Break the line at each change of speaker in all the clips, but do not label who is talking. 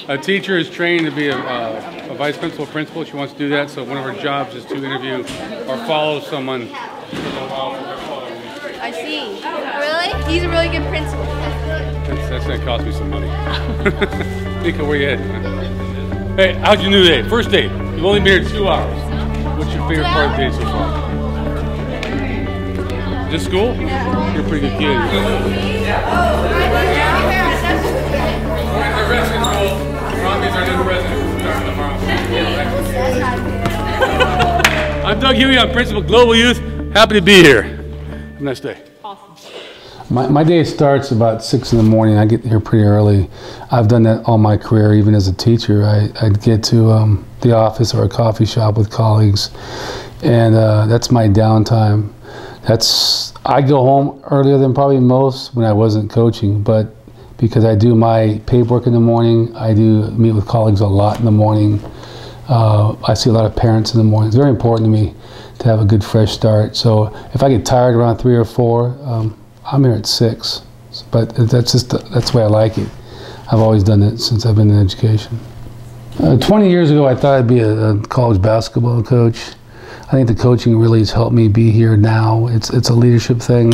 A teacher is trained to be a vice principal, principal. She wants to do that, so one of her jobs is to interview or follow someone.
I see. Really? He's a really good principal.
That's going to cost me some money. Mika, where you heading? Hey, how'd your new day? First date. You've only been here 2 hours. What's your favorite part of the day so far? Just school? Yeah. You're a pretty good kid. I'm Doug Hughey. I'm Principal Global Youth. Happy to be here. Have a nice day.
Awesome.
My day starts about 6 in the morning. I get here pretty early. I've done that all my career, even as a teacher. I'd get to the office or a coffee shop with colleagues, and that's my downtime. I go home earlier than probably most when I wasn't coaching, but because I do my paperwork in the morning, I do meet with colleagues a lot in the morning. I see a lot of parents in the morning. It's very important to me to have a good fresh start. So if I get tired around 3 or 4, I'm here at 6. But that's the way I like it. I've always done it since I've been in education. 20 years ago, I thought I'd be a college basketball coach. I think the coaching really has helped me be here now. It's a leadership thing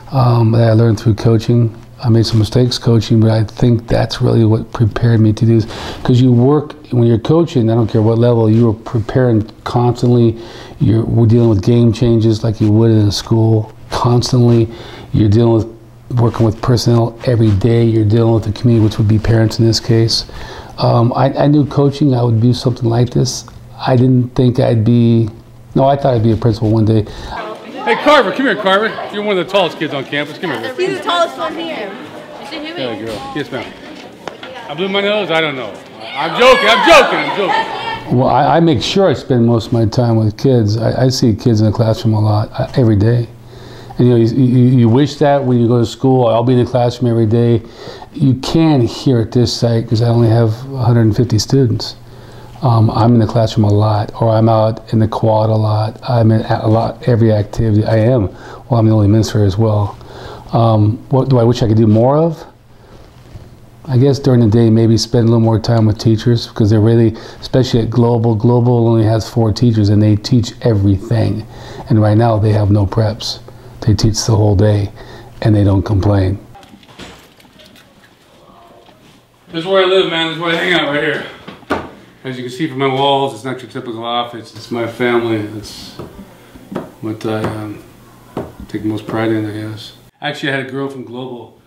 that I learned through coaching. I made some mistakes coaching, but I think that's really what prepared me to do this. Because you work, when you're coaching, I don't care what level, you are preparing constantly. We're dealing with game changes like you would in a school constantly. You're working with personnel every day. You're dealing with the community, which would be parents in this case. I knew coaching, I would do something like this. I didn't think I thought I'd be a principal one day.
Hey, Carver, come here, Carver. You're one of the tallest kids on campus. Come here.
He's the tallest one here. Is it Hughey?
Yeah, girl. Yes, ma'am. I blew my nose? I don't know. I'm joking.
Well, I make sure I spend most of my time with kids. I see kids in the classroom a lot, every day. And you wish that when you go to school, I'll be in the classroom every day. You can here at this site because I only have 150 students. I'm in the classroom a lot, or I'm out in the quad a lot. I'm in every activity. I am. Well, I'm the only minister as well. What do I wish I could do more of? I guess during the day, maybe spend a little more time with teachers, because they're really, especially at Global. Global only has 4 teachers, and they teach everything. And right now, they have no preps. They teach the whole day, and they don't complain.
This is where I live, man. This is where I hang out right here. As you can see from my walls, it's not your typical office. It's my family. It's what I take most pride in, I guess. Actually, I had a girl from Global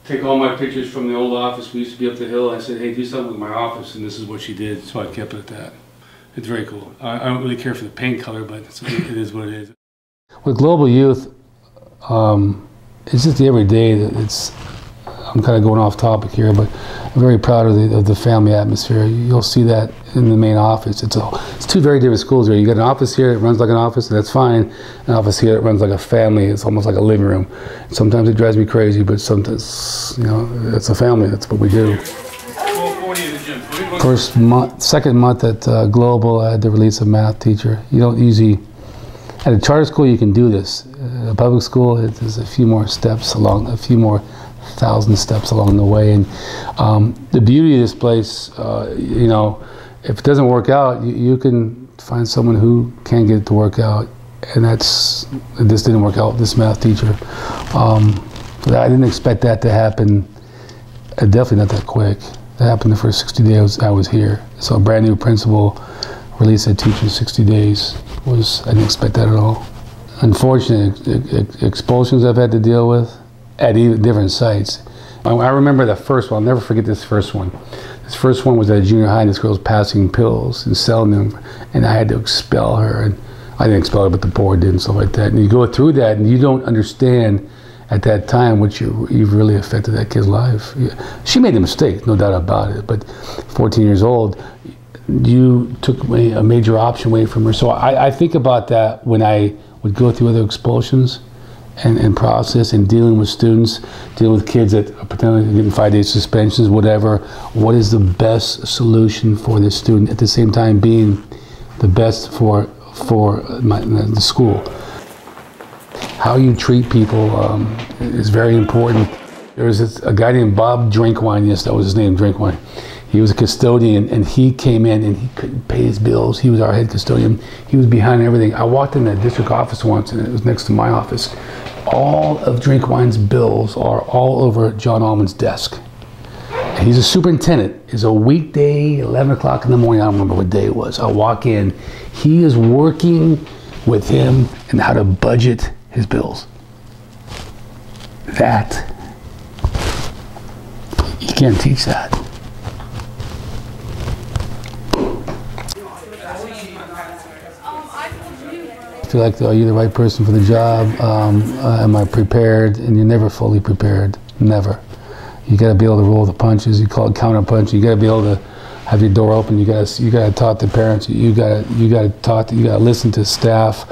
take all my pictures from the old office. We used to be up the hill. I said, hey, do something with my office, and this is what she did. So I kept it at that. It's very cool. I don't really care for the paint color, but it is what it is.
With Global Youth, it's just the everyday that I'm kind of going off topic here, but I'm very proud of the family atmosphere. You'll see that in the main office. It's 2 very different schools here. You got an office here that runs like an office, and that's fine. An office here that runs like a family. It's almost like a living room. Sometimes it drives me crazy, but sometimes, it's a family. That's what we do. Second month at Global, I had to release a math teacher. You don't usually, at a charter school, you can do this. At a public school, there's a few more steps along, a few more 1,000 steps along the way. And the beauty of this place, if it doesn't work out, you can find someone who can get it to work out. And this didn't work out with this math teacher. I didn't expect that to happen, definitely not that quick. That happened the first 60 days I was here. So a brand new principal released a teacher in 60 days. I didn't expect that at all. Unfortunate expulsions I've had to deal with at even different sites. I remember the first one. I'll never forget this first one. This first one was at a junior high, and this girl was passing pills and selling them, and I had to expel her. And I didn't expel her, but the board did and stuff like that. And you go through that, and you don't understand at that time what you've really affected that kid's life. She made a mistake, no doubt about it, but 14 years old, you took a major option away from her. So I think about that when I would go through other expulsions and process and dealing with students, dealing with kids that are potentially getting 5-day suspensions, whatever. What is the best solution for this student at the same time being the best for the school? How you treat people is very important. There was a guy named Bob Drinkwine, yes, that was his name, Drinkwine. He was a custodian, and he came in and he couldn't pay his bills. He was our head custodian. He was behind everything. I walked in the district office once, and it was next to my office. All of Drinkwine's bills are all over John Allman's desk. He's a superintendent. It's a weekday, 11 o'clock in the morning. I don't remember what day it was. I walk in. He is working with him and how to budget his bills. That, you can't teach that. I feel like, are you the right person for the job? Am I prepared? And you're never fully prepared. Never. You got to be able to roll the punches. You call it counter punch. You got to be able to have your door open. You got to talk to parents. You got to listen to staff.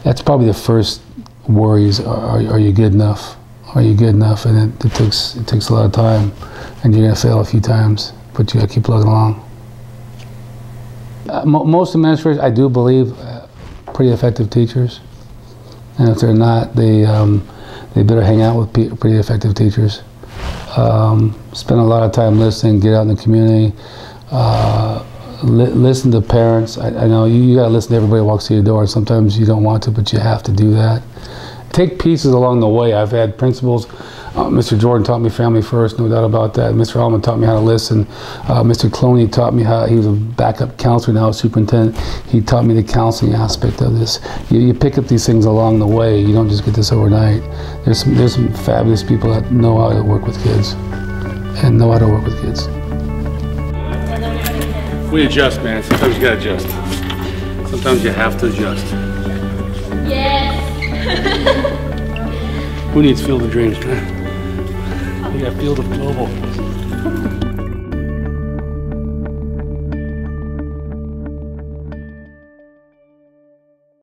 That's probably the first worries. Are you good enough? Are you good enough? And it takes a lot of time, and you're gonna fail a few times, but you got to keep plugging along. Most administrators, I do believe, pretty effective teachers, and if they're not, they better hang out with pretty effective teachers. Spend a lot of time listening, get out in the community, listen to parents. I know you got to listen to everybody who walks through your door, and sometimes you don't want to, but you have to do that. Take pieces along the way. I've had principals. Mr. Jordan taught me family first, no doubt about that. Mr. Allman taught me how to listen. Mr. Cloney taught me how, he was a backup counselor, now a superintendent. He taught me the counseling aspect of this. You pick up these things along the way. You don't just get this overnight. There's some fabulous people that know how to work with kids and know how to work with kids.
We adjust, man. Sometimes you gotta adjust. Sometimes you have to adjust.
Yes.
Who needs Field of Dreams, man? We got Field of Global.